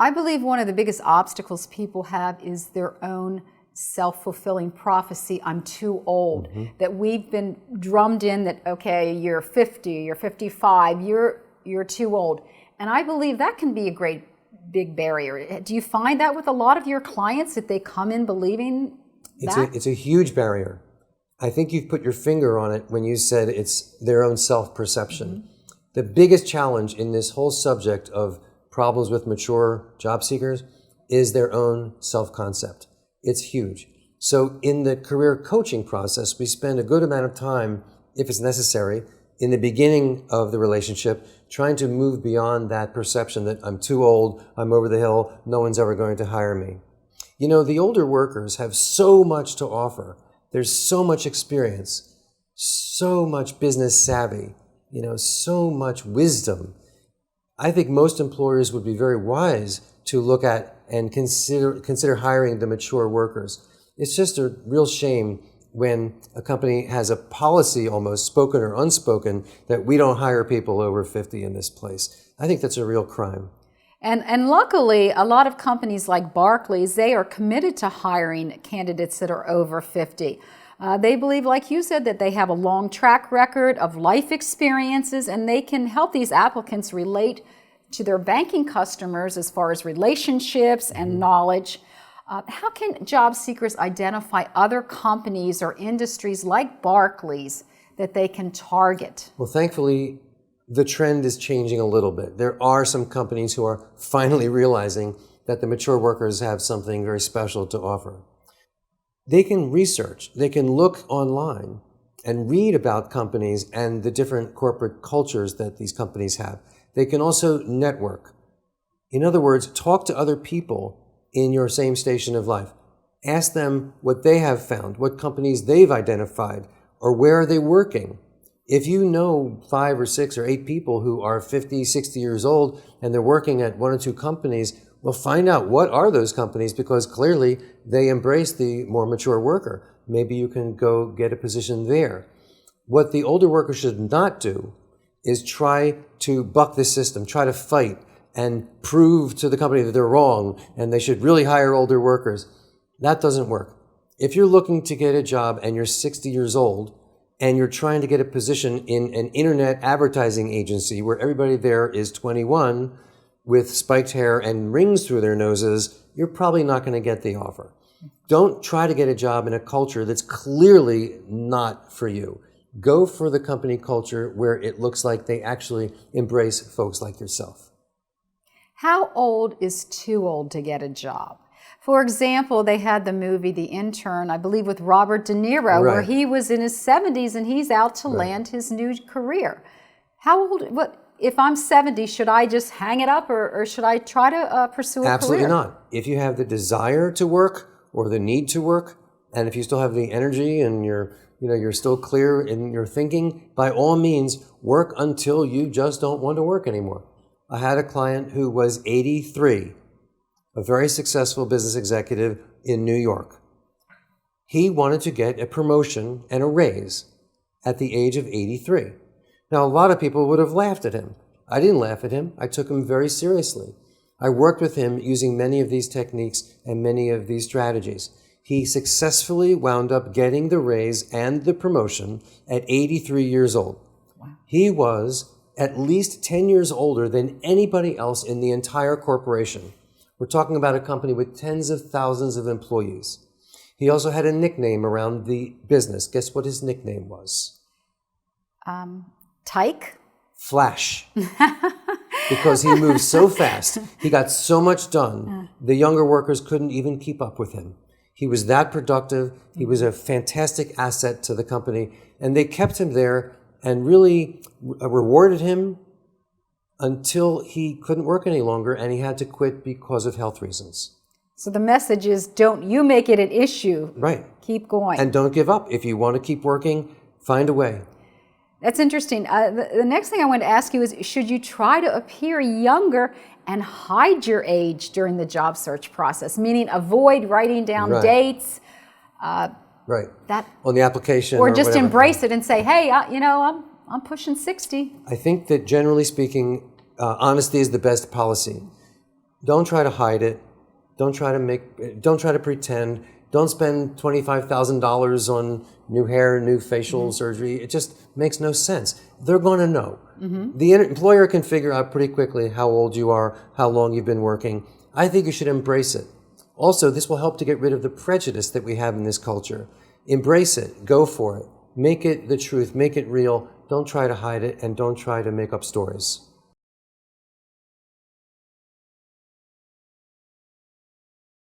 I believe one of the biggest obstacles people have is their own self-fulfilling prophecy, I'm too old. That we've been drummed in that, okay, you're 50, you're 55, you're too old. And I believe that can be a great big barrier. Do you find that with a lot of your clients, that they come in believing that? It's a huge barrier. I think you've put your finger on it when you said it's their own self-perception. The biggest challenge in this whole subject of problems with mature job seekers is their own self-concept. It's huge. So in the career coaching process, we spend a good amount of time, if it's necessary, in the beginning of the relationship, trying to move beyond that perception that I'm too old, I'm over the hill, no one's ever going to hire me. You know, the older workers have so much to offer. There's so much experience, so much business savvy, you know, so much wisdom. I think most employers would be very wise to look at and consider hiring the mature workers. It's just a real shame when a company has a policy, almost spoken or unspoken, that we don't hire people over 50 in this place. I think that's a real crime. And luckily, a lot of companies like Barclays, they are committed to hiring candidates that are over 50. They believe, like you said, that they have a long track record of life experiences, and they can help these applicants relate to their banking customers as far as relationships and knowledge. How can job seekers identify other companies or industries like Barclays that they can target? Well, thankfully, the trend is changing a little bit. There are some companies who are finally realizing that the mature workers have something very special to offer. They can research, they can look online and read about companies and the different corporate cultures that these companies have. They can also network. In other words, talk to other people in your same station of life. Ask them what they have found, what companies they've identified, or where are they working. If you know 5 or 6 or 8 people who are 50, 60 years old and they're working at 1 or 2 companies, well, find out what are those companies, because clearly they embrace the more mature worker. Maybe you can go get a position there. What the older worker should not do is try to buck the system, try to fight and prove to the company that they're wrong and they should really hire older workers. That doesn't work. If you're looking to get a job and you're 60 years old and you're trying to get a position in an internet advertising agency where everybody there is 21 with spiked hair and rings through their noses, you're probably not going to get the offer. Don't try to get a job in a culture that's clearly not for you. Go for the company culture where it looks like they actually embrace folks like yourself. How old is too old to get a job? For example, they had the movie The Intern, I believe with Robert De Niro, where he was in his 70s and he's out to land his new career. How old, if I'm 70, should I just hang it up or should I try to pursue a career? Absolutely not. If you have the desire to work or the need to work, and if you still have the energy and you're still clear in your thinking, by all means, work until you just don't want to work anymore. I had a client who was 83, a very successful business executive in New York. He wanted to get a promotion and a raise at the age of 83. Now, a lot of people would have laughed at him. I didn't laugh at him. I took him very seriously. I worked with him using many of these techniques and many of these strategies. He successfully wound up getting the raise and the promotion at 83 years old. Wow. He was at least 10 years older than anybody else in the entire corporation. We're talking about a company with tens of thousands of employees. He also had a nickname around the business. Guess what his nickname was? Tyke? Flash. Because he moved so fast. He got so much done. The younger workers couldn't even keep up with him. He was that productive. He was a fantastic asset to the company. And they kept him there and really rewarded him until he couldn't work any longer and he had to quit because of health reasons. So the message is, don't you make it an issue. Right. Keep going. And don't give up. If you want to keep working, find a way. That's interesting. The next thing I want to ask you is, should you try to appear younger and hide your age during the job search process? Meaning avoid writing down dates. That on the application. Or just whatever. Embrace it and say, hey, I'm pushing 60. I think that generally speaking, honesty is the best policy. Don't try to hide it. Don't try to pretend. Don't spend $25,000 on new hair, new facial surgery. It just makes no sense. They're going to know. The employer can figure out pretty quickly how old you are, how long you've been working. I think you should embrace it. Also, this will help to get rid of the prejudice that we have in this culture. Embrace it. Go for it. Make it the truth. Make it real. Don't try to hide it, and don't try to make up stories.